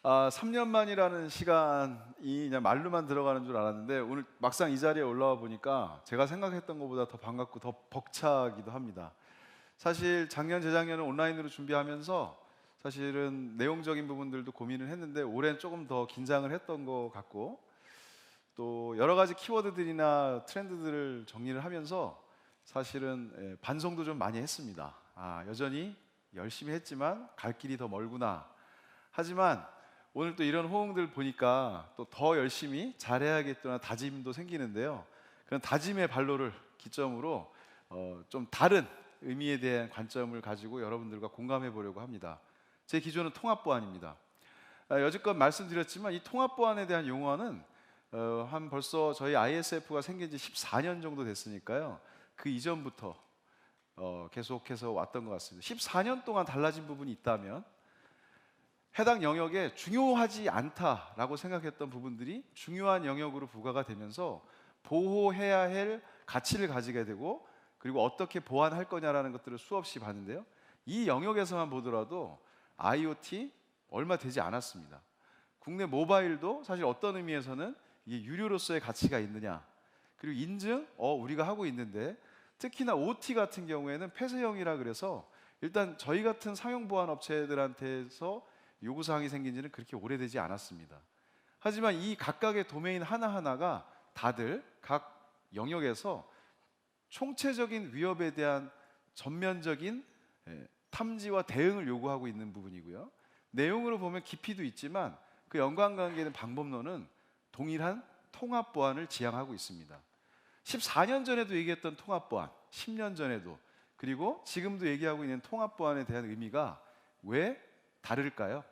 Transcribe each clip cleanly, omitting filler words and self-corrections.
3년 만이라는 시간이 그냥 말로만 들어가는 줄 알았는데 오늘 막상 이 자리에 올라와 보니까 제가 생각했던 것보다 더 반갑고 더 벅차기도 합니다. 사실 작년, 재작년은 온라인으로 준비하면서 사실은 내용적인 부분들도 고민을 했는데 올해는 조금 더 긴장을 했던 것 같고 또 여러 가지 키워드들이나 트렌드들을 정리를 하면서 사실은 반성도 좀 많이 했습니다. 여전히 열심히 했지만 갈 길이 더 멀구나. 하지만 오늘 또 이런 호응들 보니까 또 더 열심히 잘해야겠다는 다짐도 생기는데요. 그런 다짐의 발로를 기점으로 좀 다른 의미에 대한 관점을 가지고 여러분들과 공감해 보려고 합니다. 제 기조는 통합보안입니다. 여지껏 말씀드렸지만 이 통합보안에 대한 용어는 한 벌써 저희 ISF가 생긴 지 14년 정도 됐으니까요. 그 이전부터 계속해서 왔던 것 같습니다. 14년 동안 달라진 부분이 있다면 해당 영역에 중요하지 않다라고 생각했던 부분들이 중요한 영역으로 부과가 되면서 보호해야 할 가치를 가지게 되고 그리고 어떻게 보완할 거냐라는 것들을 수없이 봤는데요. 이 영역에서만 보더라도 IoT 얼마 되지 않았습니다. 국내 모바일도 사실 어떤 의미에서는 이게 유료로서의 가치가 있느냐 그리고 인증 우리가 하고 있는데 특히나 OT 같은 경우에는 폐쇄형이라 그래서 일단 저희 같은 상용 보안 업체들한테서 요구사항이 생긴 지는 그렇게 오래되지 않았습니다. 하지만 이 각각의 도메인 하나하나가 다들 각 영역에서 총체적인 위협에 대한 전면적인 탐지와 대응을 요구하고 있는 부분이고요. 내용으로 보면 깊이도 있지만 그 연관관계는 방법론은 동일한 통합보안을 지향하고 있습니다. 14년 전에도 얘기했던 통합보안, 10년 전에도 그리고 지금도 얘기하고 있는 통합보안에 대한 의미가 왜 다를까요?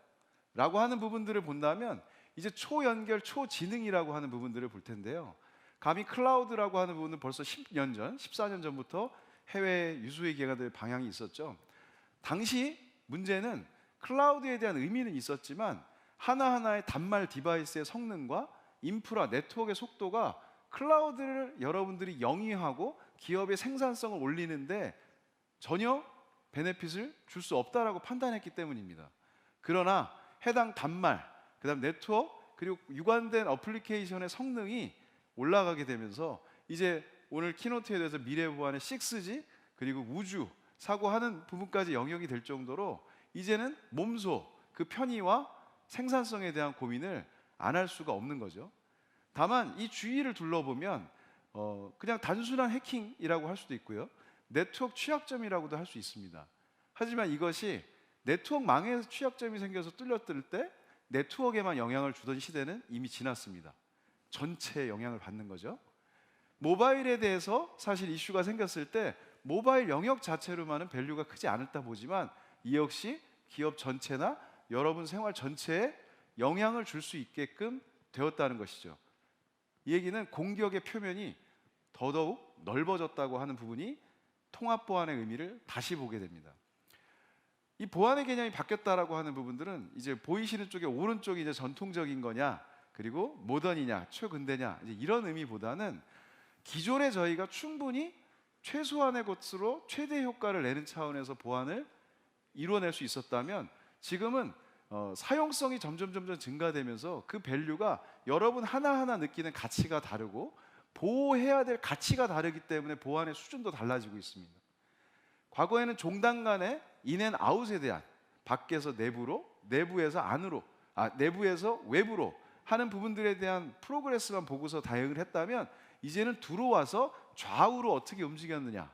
라고 하는 부분들을 본다면 이제 초연결, 초지능이라고 하는 부분들을 볼 텐데요. 감히 클라우드라고 하는 부분은 벌써 10년 전, 14년 전부터 해외 유수회계가 될 방향이 있었죠. 당시 문제는 클라우드에 대한 의미는 있었지만 하나하나의 단말 디바이스의 성능과 인프라, 네트워크의 속도가 클라우드를 여러분들이 영위하고 기업의 생산성을 올리는데 전혀 베네핏을 줄 수 없다라고 판단했기 때문입니다. 그러나 해당 단말, 그다음 네트워크 그리고 유관된 어플리케이션의 성능이 올라가게 되면서 이제 오늘 키노트에 대해서 미래보안의 6G 그리고 우주 사고하는 부분까지 영역이 될 정도로 이제는 몸소 그 편의와 생산성에 대한 고민을 안 할 수가 없는 거죠. 다만 이 주위를 둘러보면 그냥 단순한 해킹이라고 할 수도 있고요. 네트워크 취약점이라고도 할 수 있습니다. 하지만 이것이 네트워크망에 취약점이 생겨서 뚫렸을 때 네트워크에만 영향을 주던 시대는 이미 지났습니다. 전체에 영향을 받는 거죠. 모바일에 대해서 사실 이슈가 생겼을 때 모바일 영역 자체로만은 밸류가 크지 않았다 보지만 이 역시 기업 전체나 여러분 생활 전체에 영향을 줄 수 있게끔 되었다는 것이죠. 이 얘기는 공격의 표면이 더더욱 넓어졌다고 하는 부분이 통합보안의 의미를 다시 보게 됩니다. 이 보안의 개념이 바뀌었다라고 하는 부분들은 이제 보이시는 쪽에 오른쪽이 이제 전통적인 거냐 그리고 모던이냐 최근대냐 이제 이런 의미보다는 기존에 저희가 충분히 최소한의 것으로 최대 효과를 내는 차원에서 보안을 이루어낼 수 있었다면 지금은 사용성이 점점 증가되면서 그 밸류가 여러분 하나하나 느끼는 가치가 다르고 보호해야 될 가치가 다르기 때문에 보안의 수준도 달라지고 있습니다. 과거에는 종단 간의 인앤아웃에 대한 밖에서 내부로, 내부에서 안으로, 내부에서 외부로 하는 부분들에 대한 프로그레스만 보고서 대응을 했다면 이제는 들어와서 좌우로 어떻게 움직였느냐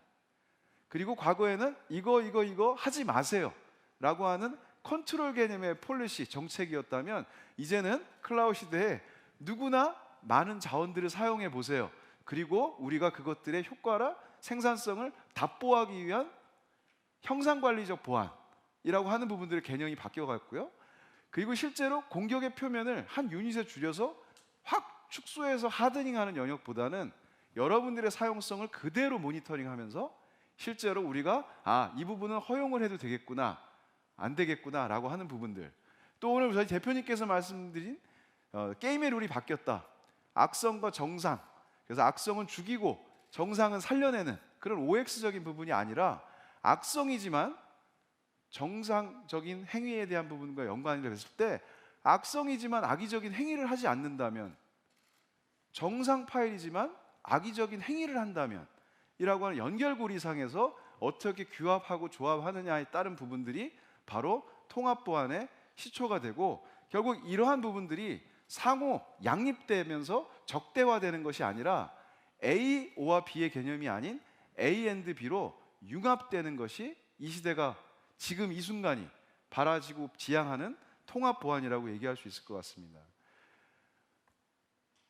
그리고 과거에는 이거 하지 마세요 라고 하는 컨트롤 개념의 폴리시, 정책이었다면 이제는 클라우드 시대에 누구나 많은 자원들을 사용해 보세요. 그리고 우리가 그것들의 효과라 생산성을 답보하기 위한 형상관리적 보안이라고 하는 부분들의 개념이 바뀌어갔고요. 그리고 실제로 공격의 표면을 한 유닛에 줄여서 확 축소해서 하드닝하는 영역보다는 여러분들의 사용성을 그대로 모니터링하면서 실제로 우리가 이 부분은 허용을 해도 되겠구나 안 되겠구나 라고 하는 부분들 또 오늘 저희 대표님께서 말씀드린 게임의 룰이 바뀌었다. 악성과 정상 그래서 악성은 죽이고 정상은 살려내는 그런 OX적인 부분이 아니라 악성이지만 정상적인 행위에 대한 부분과 연관이 됐을 때 악성이지만 악의적인 행위를 하지 않는다면, 정상 파일이지만 악의적인 행위를 한다면 이라고 하는 연결고리상에서 어떻게 규합하고 조합하느냐에 따른 부분들이 바로 통합 보안의 시초가 되고, 결국 이러한 부분들이 상호 양립되면서 적대화되는 것이 아니라 A와 B의 개념이 아닌 A and B로 융합되는 것이 이 시대가 지금 이 순간이 바라지고 지향하는 통합 보안이라고 얘기할 수 있을 것 같습니다.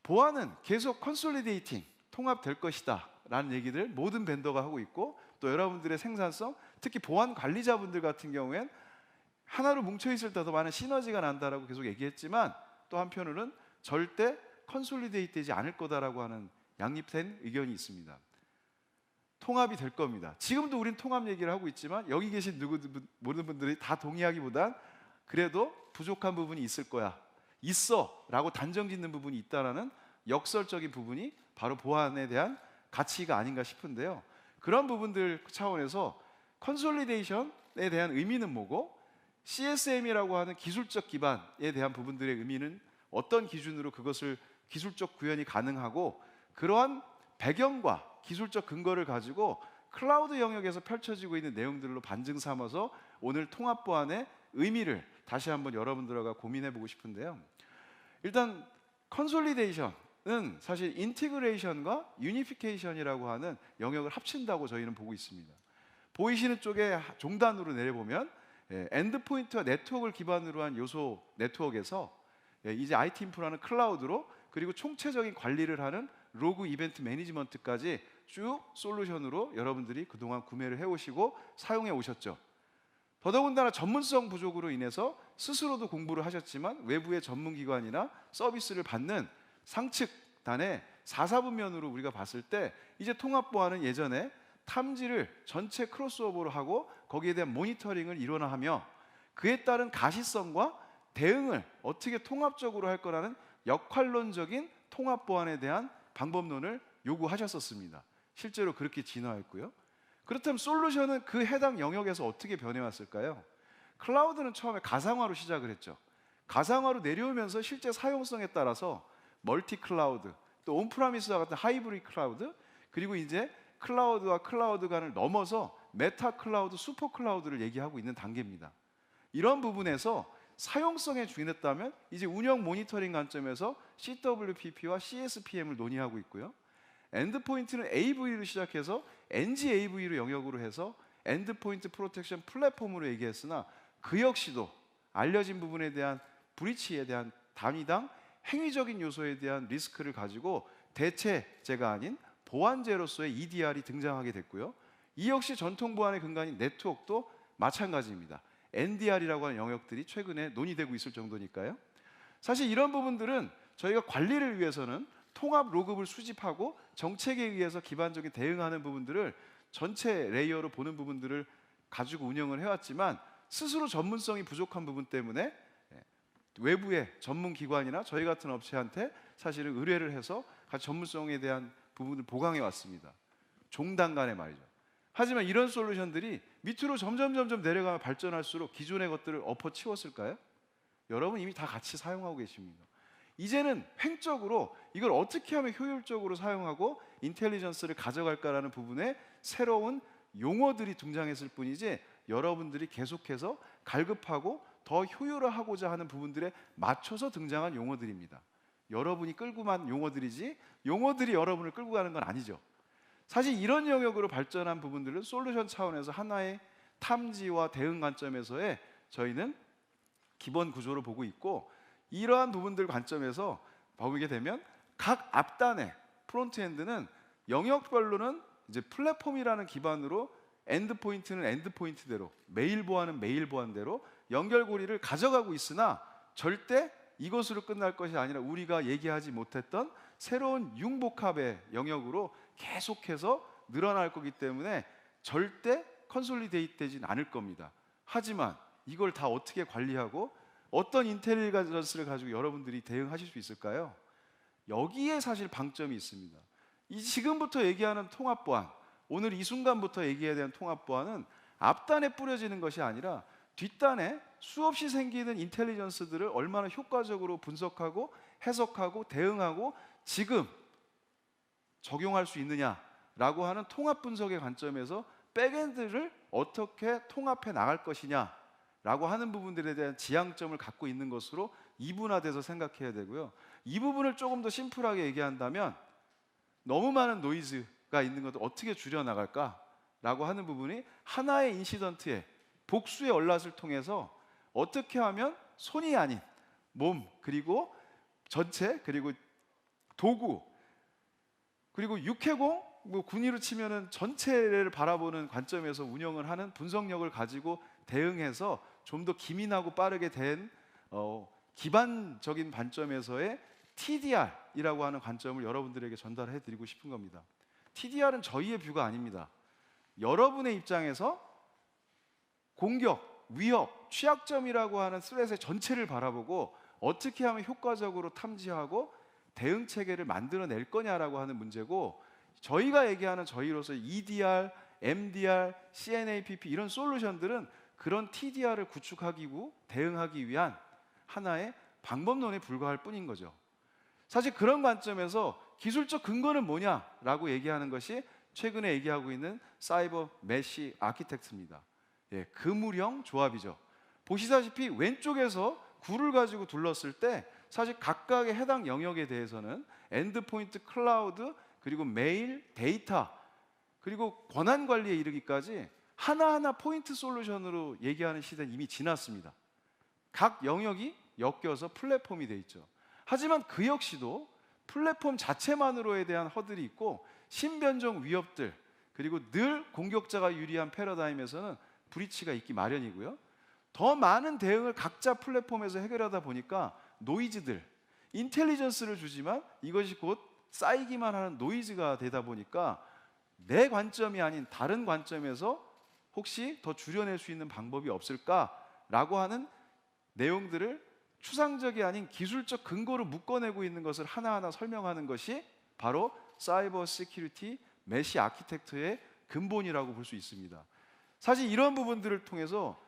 보안은 계속 컨솔리데이팅, 통합될 것이다 라는 얘기들 모든 벤더가 하고 있고, 또 여러분들의 생산성, 특히 보안 관리자분들 같은 경우엔 하나로 뭉쳐있을 때 더 많은 시너지가 난다라고 계속 얘기했지만, 또 한편으로는 절대 컨솔리데이트 되지 않을 거다라고 하는 양립된 의견이 있습니다. 통합이 될 겁니다. 지금도 우린 통합 얘기를 하고 있지만 여기 계신 모든 분들이 다 동의하기보단 그래도 부족한 부분이 있을 거야, 있어 라고 단정 짓는 부분이 있다라는 역설적인 부분이 바로 보안에 대한 가치가 아닌가 싶은데요. 그런 부분들 차원에서 컨솔리데이션에 대한 의미는 뭐고, CSM이라고 하는 기술적 기반에 대한 부분들의 의미는 어떤 기준으로 그것을 기술적 구현이 가능하고, 그러한 배경과 기술적 근거를 가지고 클라우드 영역에서 펼쳐지고 있는 내용들로 반증 삼아서 오늘 통합 보안의 의미를 다시 한번 여러분들과 고민해 보고 싶은데요. 일단 컨솔리데이션은 사실 인티그레이션과 유니피케이션이라고 하는 영역을 합친다고 저희는 보고 있습니다. 보이시는 쪽에 종단으로 내려보면 엔드포인트와 네트워크를 기반으로 한 요소 네트워크에서 이제 IT 인프라는 클라우드로, 그리고 총체적인 관리를 하는 로그 이벤트 매니지먼트까지 쭉 솔루션으로 여러분들이 그동안 구매를 해오시고 사용해 오셨죠. 더더군다나 전문성 부족으로 인해서 스스로도 공부를 하셨지만 외부의 전문기관이나 서비스를 받는 상측단의 4사분면으로 우리가 봤을 때, 이제 통합보안은 예전에 탐지를 전체 크로스오버로 하고 거기에 대한 모니터링을 일원화하며 그에 따른 가시성과 대응을 어떻게 통합적으로 할 거라는 역할론적인 통합보안에 대한 방법론을 요구하셨었습니다. 실제로 그렇게 진화했고요. 그렇다면 솔루션은 그 해당 영역에서 어떻게 변해왔을까요? 클라우드는 처음에 가상화로 시작을 했죠. 가상화로 내려오면서 실제 사용성에 따라서 멀티 클라우드, 또 온프라미스와 같은 하이브리드 클라우드, 그리고 이제 클라우드와 클라우드 간을 넘어서 메타 클라우드, 슈퍼 클라우드를 얘기하고 있는 단계입니다. 이런 부분에서 사용성에 주인했다면 이제 운영 모니터링 관점에서 CWPP와 CSPM을 논의하고 있고요. 엔드포인트는 AV로 시작해서 NG-AV로 영역으로 해서 엔드포인트 프로텍션 플랫폼으로 얘기했으나, 그 역시도 알려진 부분에 대한 브리치에 대한 단위당 행위적인 요소에 대한 리스크를 가지고 대체제가 아닌 보안제로서의 EDR이 등장하게 됐고요. 이 역시 전통 보안의 근간인 네트워크도 마찬가지입니다. NDR이라고 하는 영역들이 최근에 논의되고 있을 정도니까요. 사실 이런 부분들은 저희가 관리를 위해서는 통합 로그를 수집하고 정책에 의해서 기반적인 대응하는 부분들을 전체 레이어로 보는 부분들을 가지고 운영을 해왔지만, 스스로 전문성이 부족한 부분 때문에 외부의 전문기관이나 저희 같은 업체한테 사실은 의뢰를 해서 전문성에 대한 부분을 보강해 왔습니다. 종단 간에 말이죠. 하지만 이런 솔루션들이 밑으로 점점 내려가면 발전할수록 기존의 것들을 엎어치웠을까요? 여러분 이미 다 같이 사용하고 계십니다. 이제는 횡적으로 이걸 어떻게 하면 효율적으로 사용하고 인텔리전스를 가져갈까라는 부분에 새로운 용어들이 등장했을 뿐이지, 여러분들이 계속해서 갈급하고 더 효율화하고자 하는 부분들에 맞춰서 등장한 용어들입니다. 여러분이 끌고만 용어들이지 용어들이 여러분을 끌고 가는 건 아니죠. 사실 이런 영역으로 발전한 부분들은 솔루션 차원에서 하나의 탐지와 대응 관점에서의 저희는 기본 구조를 보고 있고, 이러한 부분들 관점에서 보게 되면 각 앞단의 프론트엔드는 영역별로는 이제 플랫폼이라는 기반으로 엔드포인트는 엔드포인트대로, 메일 보안은 메일 보안대로 연결고리를 가져가고 있으나, 절대 이것으로 끝날 것이 아니라 우리가 얘기하지 못했던 새로운 융복합의 영역으로 계속해서 늘어날 거기 때문에 절대 컨솔리데이트 되진 않을 겁니다. 하지만 이걸 다 어떻게 관리하고 어떤 인텔리전스를 가지고 여러분들이 대응하실 수 있을까요? 여기에 사실 방점이 있습니다. 이 지금부터 얘기하는 통합보안, 오늘 이 순간부터 얘기해야 되는 통합보안은 앞단에 뿌려지는 것이 아니라 뒷단에 수없이 생기는 인텔리전스들을 얼마나 효과적으로 분석하고 해석하고 대응하고 지금 적용할 수 있느냐라고 하는 통합 분석의 관점에서 백엔드를 어떻게 통합해 나갈 것이냐라고 하는 부분들에 대한 지향점을 갖고 있는 것으로 이분화돼서 생각해야 되고요. 이 부분을 조금 더 심플하게 얘기한다면 너무 많은 노이즈가 있는 것을 어떻게 줄여나갈까라고 하는 부분이 하나의 인시던트에 복수의 얼랏을 통해서 어떻게 하면 손이 아닌 몸, 그리고 전체, 그리고 도구, 그리고 육해공, 군위로 치면은 전체를 바라보는 관점에서 운영을 하는 분석력을 가지고 대응해서 좀 더 기민하고 빠르게 된 기반적인 관점에서의 TDR이라고 하는 관점을 여러분들에게 전달해 드리고 싶은 겁니다. TDR은 저희의 뷰가 아닙니다. 여러분의 입장에서 공격, 위협, 취약점이라고 하는 스렛의 전체를 바라보고 어떻게 하면 효과적으로 탐지하고 대응 체계를 만들어낼 거냐라고 하는 문제고, 저희가 얘기하는 저희로서 EDR, MDR, CNAPP 이런 솔루션들은 그런 TDR을 구축하고 대응하기 위한 하나의 방법론에 불과할 뿐인 거죠. 사실 그런 관점에서 기술적 근거는 뭐냐라고 얘기하는 것이 최근에 얘기하고 있는 사이버 메시 아키텍트입니다. 예, 그물형 조합이죠. 보시다시피 왼쪽에서 굴을 가지고 둘렀을 때 사실 각각의 해당 영역에 대해서는 엔드포인트, 클라우드, 그리고 메일, 데이터, 그리고 권한 관리에 이르기까지 하나하나 포인트 솔루션으로 얘기하는 시대는 이미 지났습니다. 각 영역이 엮여서 플랫폼이 돼 있죠. 하지만 그 역시도 플랫폼 자체만으로에 대한 허들이 있고 신변적 위협들, 그리고 늘 공격자가 유리한 패러다임에서는 브리치가 있기 마련이고요. 더 많은 대응을 각자 플랫폼에서 해결하다 보니까 노이즈들, 인텔리전스를 주지만 이것이 곧 쌓이기만 하는 노이즈가 되다 보니까 내 관점이 아닌 다른 관점에서 혹시 더 줄여낼 수 있는 방법이 없을까라고 하는 내용들을 추상적이 아닌 기술적 근거로 묶어내고 있는 것을 하나하나 설명하는 것이 바로 사이버 시큐리티 메시 아키텍트의 근본이라고 볼 수 있습니다. 사실 이런 부분들을 통해서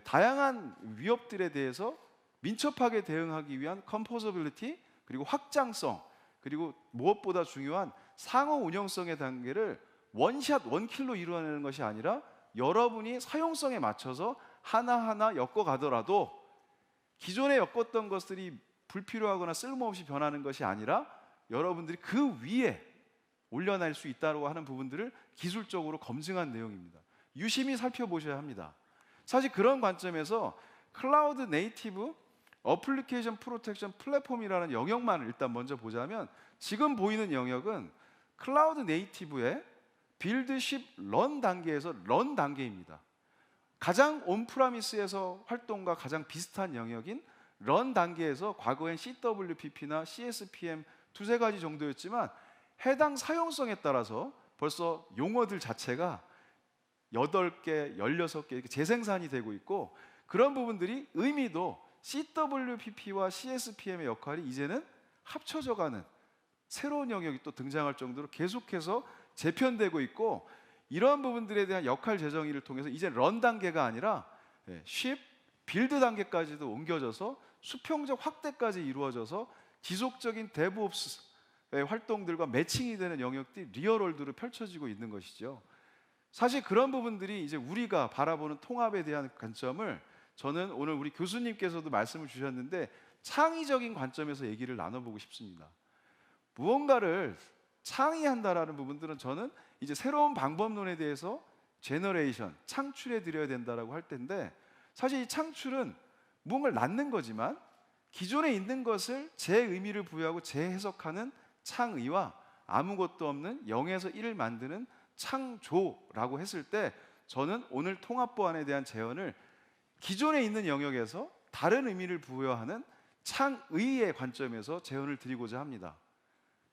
다양한 위협들에 대해서 민첩하게 대응하기 위한 컴포저빌리티, 그리고 확장성, 그리고 무엇보다 중요한 상호 운영성의 단계를 원샷 원킬로 이루어내는 것이 아니라 여러분이 사용성에 맞춰서 하나하나 엮어가더라도 기존에 엮었던 것들이 불필요하거나 쓸모없이 변하는 것이 아니라 여러분들이 그 위에 올려낼 수 있다고 하는 부분들을 기술적으로 검증한 내용입니다. 유심히 살펴보셔야 합니다. 사실 그런 관점에서 클라우드 네이티브 어플리케이션 프로텍션 플랫폼이라는 영역만을 일단 먼저 보자면 지금 보이는 영역은 클라우드 네이티브의 빌드, 십, 런 단계에서 런 단계입니다. 가장 온프라미스에서 활동과 가장 비슷한 영역인 런 단계에서 과거엔 CWPP나 CSPM 두세 가지 정도였지만 해당 사용성에 따라서 벌써 용어들 자체가 8개, 16개 이렇게 재생산이 되고 있고, 그런 부분들이 의미도 CWPP와 CSPM의 역할이 이제는 합쳐져 가는 새로운 영역이 또 등장할 정도로 계속해서 재편되고 있고, 이러한 부분들에 대한 역할 재정의를 통해서 이제 런 단계가 아니라 쉽, 빌드 단계까지도 옮겨져서 수평적 확대까지 이루어져서 지속적인 데브옵스의 활동들과 매칭이 되는 영역들이 리얼월드로 펼쳐지고 있는 것이죠. 사실 그런 부분들이 이제 우리가 바라보는 통합에 대한 관점을 저는 오늘 우리 교수님께서도 말씀을 주셨는데 창의적인 관점에서 얘기를 나눠보고 싶습니다. 무언가를 창의한다라는 부분들은 저는 이제 새로운 방법론에 대해서 제너레이션, 창출해 드려야 된다라고 할 텐데, 사실 이 창출은 무언가를 낳는 거지만 기존에 있는 것을 제 의미를 부여하고 재해석하는 창의와 아무것도 없는 0에서 1을 만드는 창조라고 했을 때, 저는 오늘 통합보안에 대한 제언을 기존에 있는 영역에서 다른 의미를 부여하는 창의의 관점에서 제언을 드리고자 합니다.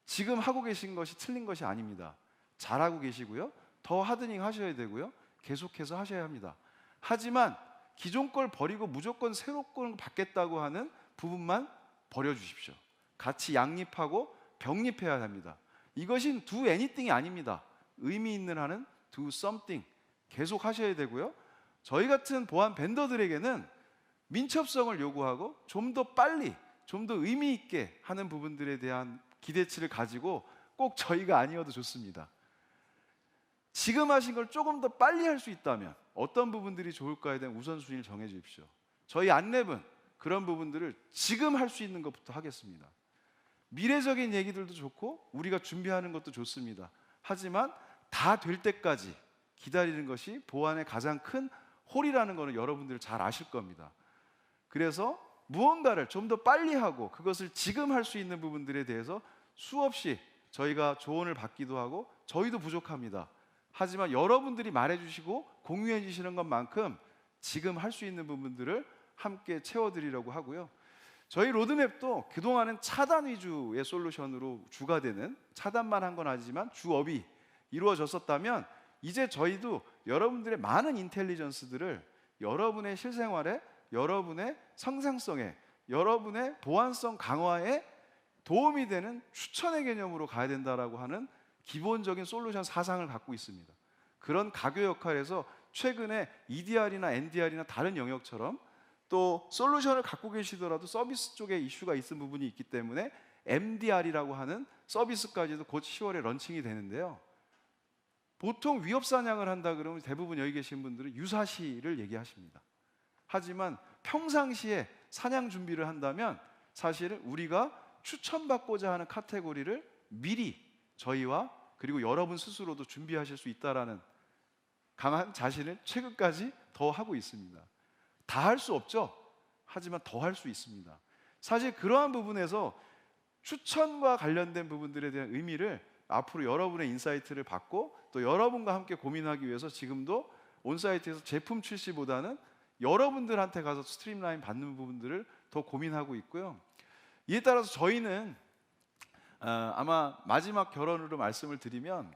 지금 하고 계신 것이 틀린 것이 아닙니다. 잘하고 계시고요, 더 하드닝 하셔야 되고요, 계속해서 하셔야 합니다. 하지만 기존 걸 버리고 무조건 새로 걸 받겠다고 하는 부분만 버려주십시오. 같이 양립하고 병립해야 합니다. 이것이 do anything이 아닙니다. 의미 있는 한은 do something 계속 하셔야 되고요. 저희 같은 보안 벤더들에게는 민첩성을 요구하고 좀 더 빨리, 좀 더 의미 있게 하는 부분들에 대한 기대치를 가지고 꼭 저희가 아니어도 좋습니다. 지금 하신 걸 조금 더 빨리 할 수 있다면 어떤 부분들이 좋을까에 대한 우선순위를 정해 주십시오. 저희 안랩은 그런 부분들을 지금 할 수 있는 것부터 하겠습니다. 미래적인 얘기들도 좋고 우리가 준비하는 것도 좋습니다. 하지만 다 될 때까지 기다리는 것이 보안의 가장 큰 홀이라는 것은 여러분들 잘 아실 겁니다. 그래서 무언가를 좀 더 빨리 하고 그것을 지금 할 수 있는 부분들에 대해서 수없이 저희가 조언을 받기도 하고 저희도 부족합니다. 하지만 여러분들이 말해주시고 공유해 주시는 것만큼 지금 할 수 있는 부분들을 함께 채워드리려고 하고요. 저희 로드맵도 그동안은 차단 위주의 솔루션으로 주가 되는, 차단만 한 건 아니지만 주업이 이루어졌었다면 이제 저희도 여러분들의 많은 인텔리전스들을 여러분의 실생활에, 여러분의 상상성에, 여러분의 보안성 강화에 도움이 되는 추천의 개념으로 가야 된다라고 하는 기본적인 솔루션 사상을 갖고 있습니다. 그런 가교 역할에서 최근에 EDR이나 NDR이나 다른 영역처럼 또 솔루션을 갖고 계시더라도 서비스 쪽에 이슈가 있는 부분이 있기 때문에 MDR이라고 하는 서비스까지도 곧 10월에 런칭이 되는데요. 보통 위협 사냥을 한다 그러면 대부분 여기 계신 분들은 유사시를 얘기하십니다. 하지만 평상시에 사냥 준비를 한다면 사실은 우리가 추천받고자 하는 카테고리를 미리 저희와 그리고 여러분 스스로도 준비하실 수 있다라는 강한 자신을 최근까지 더 하고 있습니다. 다 할 수 없죠. 하지만 더 할 수 있습니다. 사실 그러한 부분에서 추천과 관련된 부분들에 대한 의미를 앞으로 여러분의 인사이트를 받고 또 여러분과 함께 고민하기 위해서 지금도 온사이트에서 제품 출시보다는 여러분들한테 가서 스트림라인 받는 부분들을 더 고민하고 있고요. 이에 따라서 저희는 아마 마지막 결론으로 말씀을 드리면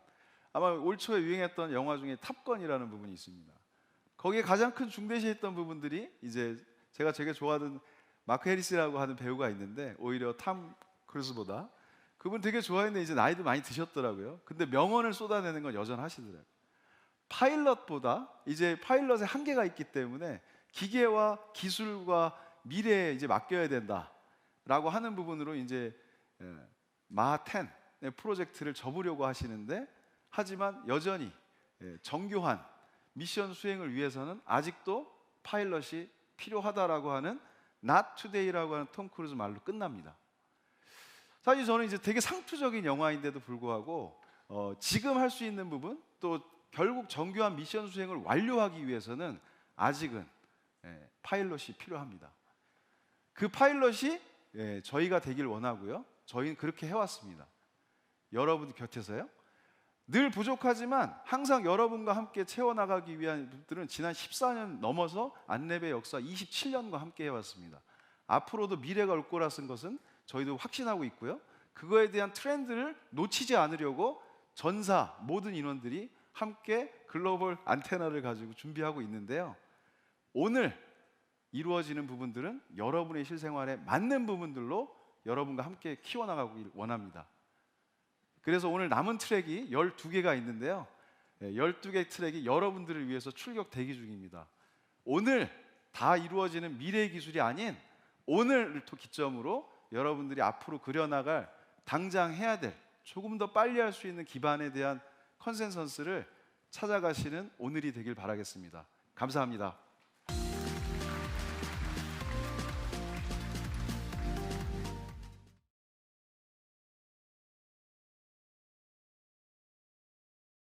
아마 올 초에 유행했던 영화 중에 탑건이라는 부분이 있습니다. 거기에 가장 큰 중대시했던 부분들이 이제 제가 되게 좋아하는 마크 해리스라고 하는 배우가 있는데 오히려 탐 크루즈보다 그분 되게 좋아했는데 이제 나이도 많이 드셨더라고요. 근데 명언을 쏟아내는 건 여전하시더라고요. 파일럿보다 이제 파일럿에 한계가 있기 때문에 기계와 기술과 미래에 이제 맡겨야 된다라고 하는 부분으로 이제 마10 프로젝트를 접으려고 하시는데 하지만 여전히 정교한 미션 수행을 위해서는 아직도 파일럿이 필요하다라고 하는 Not Today라고 하는 톰 크루즈 말로 끝납니다. 사실 저는 이제 되게 상투적인 영화인데도 불구하고 지금 할 수 있는 부분 또 결국 정교한 미션 수행을 완료하기 위해서는 아직은 파일럿이 필요합니다. 그 파일럿이 저희가 되길 원하고요. 저희는 그렇게 해왔습니다. 여러분 곁에서요. 늘 부족하지만 항상 여러분과 함께 채워나가기 위한 분들은 지난 14년 넘어서 안랩의 역사 27년과 함께 해왔습니다. 앞으로도 미래가 올 거라는 것은 저희도 확신하고 있고요. 그거에 대한 트렌드를 놓치지 않으려고 전사 모든 인원들이 함께 글로벌 안테나를 가지고 준비하고 있는데요. 오늘 이루어지는 부분들은 여러분의 실생활에 맞는 부분들로 여러분과 함께 키워나가길 원합니다. 그래서 오늘 남은 트랙이 12개가 있는데요. 12개 트랙이 여러분들을 위해서 출격 대기 중입니다. 오늘 다 이루어지는 미래의 기술이 아닌 오늘을 기점으로 여러분들이 앞으로 그려나갈 당장 해야 될 조금 더 빨리 할 수 있는 기반에 대한 컨센서스를 찾아가시는 오늘이 되길 바라겠습니다. 감사합니다.